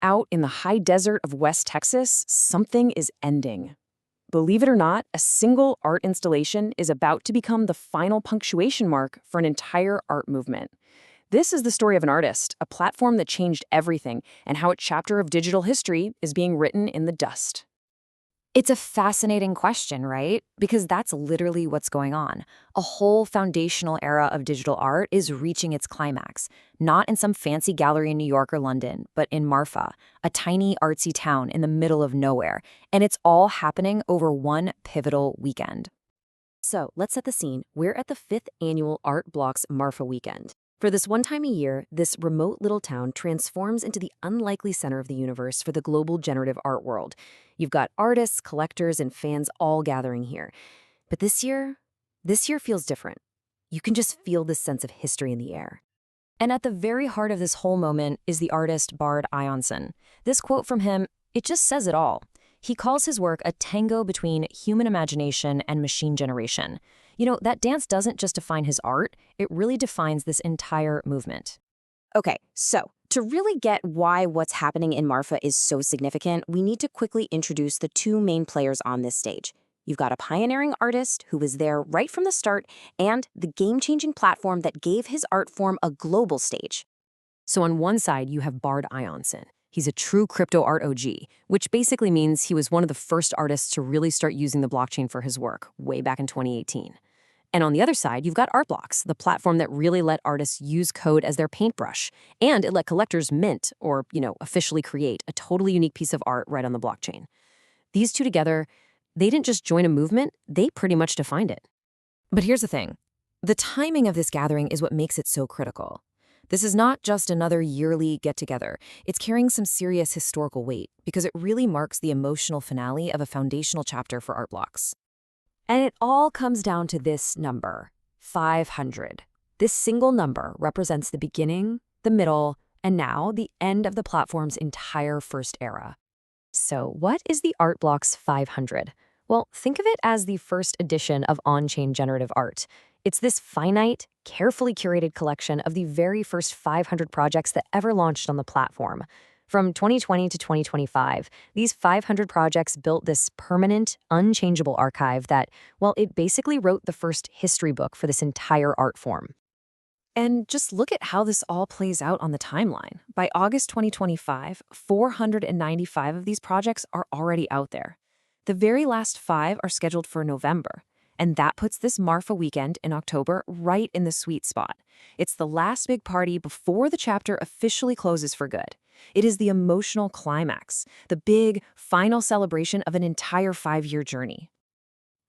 Out in the high desert of West Texas, something is ending. Believe it or not, a single art installation is about to become the final punctuation mark for an entire art movement. This is the story of an artist, a platform that changed everything, and how a chapter of digital history is being written in the dust. It's a fascinating question, right? Because that's literally what's going on. A whole foundational era of digital art is reaching its climax, not in some fancy gallery in New York or London, but in Marfa, a tiny artsy town in the middle of nowhere, and it's all happening over one pivotal weekend. So let's set the scene. We're at the 5th annual Art Blocks Marfa weekend. For this one time a year, this remote little town transforms into the unlikely center of the universe for the global generative art world. You've got artists, collectors, and fans all gathering here. But this year feels different. You can just feel this sense of history in the air. And at the very heart of this whole moment is the artist Bård Ionson. This quote from him, it just says it all. He calls his work a tango between human imagination and machine generation. You know, that dance doesn't just define his art, it really defines this entire movement. Okay, so to really get why what's happening in Marfa is so significant, we need to quickly introduce the two main players on this stage. You've got a pioneering artist who was there right from the start, and the game-changing platform that gave his art form a global stage. So on one side, you have Bård Ionson. He's a true crypto art OG, which basically means he was one of the first artists to really start using the blockchain for his work, way back in 2018. And on the other side, you've got Art Blocks, the platform that really let artists use code as their paintbrush. And it let collectors mint, or, officially create a totally unique piece of art right on the blockchain. These two together, they didn't just join a movement, they pretty much defined it. But here's the thing. The timing of this gathering is what makes it so critical. This is not just another yearly get-together. It's carrying some serious historical weight because it really marks the emotional finale of a foundational chapter for Art Blocks. And it all comes down to this number, 500. This single number represents the beginning, the middle, and now the end of the platform's entire first era. So what is the Art Blocks 500? Well, think of it as the first edition of on-chain generative art. It's this finite, carefully curated collection of the very first 500 projects that ever launched on the platform. From 2020 to 2025, these 500 projects built this permanent, unchangeable archive that, well, it basically wrote the first history book for this entire art form. And just look at how this all plays out on the timeline. By August 2025, 495 of these projects are already out there. The very last 5 are scheduled for November. And that puts this Marfa weekend in October right in the sweet spot. It's the last big party before the chapter officially closes for good. It is the emotional climax, the big, final celebration of an entire 5-year journey.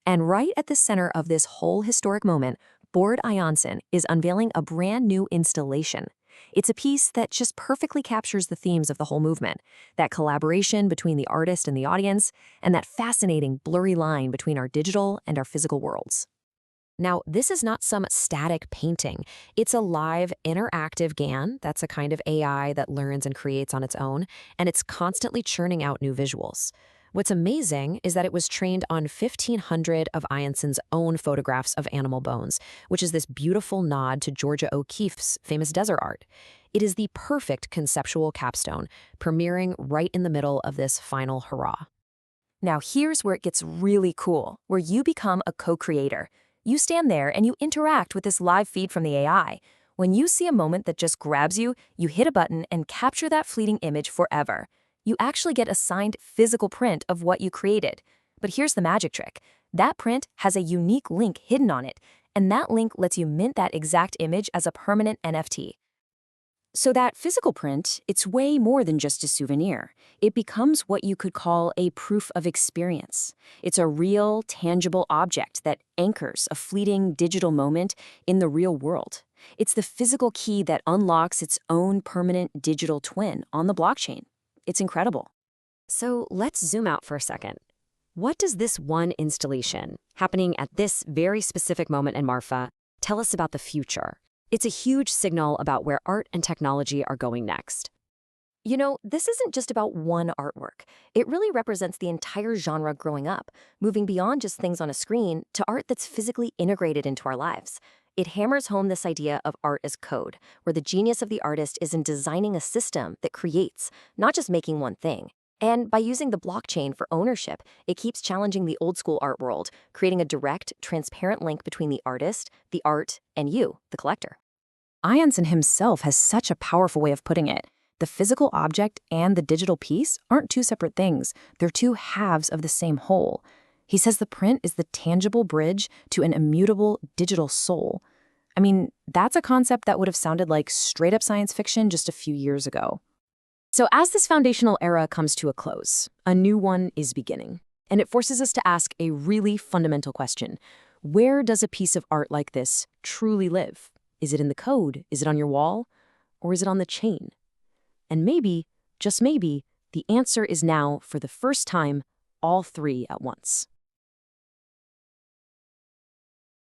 And right at the center of this whole historic moment, Bård Ionson is unveiling a brand new installation. It's a piece that just perfectly captures the themes of the whole movement, that collaboration between the artist and the audience, and that fascinating blurry line between our digital and our physical worlds. Now, this is not some static painting. It's a live, interactive GAN. That's a kind of AI that learns and creates on its own, and it's constantly churning out new visuals. What's amazing is that it was trained on 1,500 of Ionson's own photographs of animal bones, which is this beautiful nod to Georgia O'Keeffe's famous desert art. It is the perfect conceptual capstone, premiering right in the middle of this final hurrah. Now here's where it gets really cool, where you become a co-creator. You stand there and you interact with this live feed from the AI. When you see a moment that just grabs you, you hit a button and capture that fleeting image forever. You actually get a signed physical print of what you created. But here's the magic trick. That print has a unique link hidden on it, and that link lets you mint that exact image as a permanent NFT. So that physical print, it's way more than just a souvenir. It becomes what you could call a proof of experience. It's a real, tangible object that anchors a fleeting digital moment in the real world. It's the physical key that unlocks its own permanent digital twin on the blockchain. It's incredible. So let's zoom out for a second. What does this one installation, happening at this very specific moment in Marfa, tell us about the future? It's a huge signal about where art and technology are going next. You know, this isn't just about one artwork. It really represents the entire genre growing up, moving beyond just things on a screen to art that's physically integrated into our lives. It hammers home this idea of art as code, where the genius of the artist is in designing a system that creates, not just making one thing. And by using the blockchain for ownership, it keeps challenging the old-school art world, creating a direct, transparent link between the artist, the art, and you, the collector. Ionson himself has such a powerful way of putting it. The physical object and the digital piece aren't two separate things. They're two halves of the same whole. He says the print is the tangible bridge to an immutable digital soul. I mean, that's a concept that would have sounded like straight-up science fiction just a few years ago. So as this foundational era comes to a close, a new one is beginning. And it forces us to ask a really fundamental question. Where does a piece of art like this truly live? Is it in the code? Is it on your wall? Or is it on the chain? And maybe, just maybe, the answer is now, for the first time, all three at once.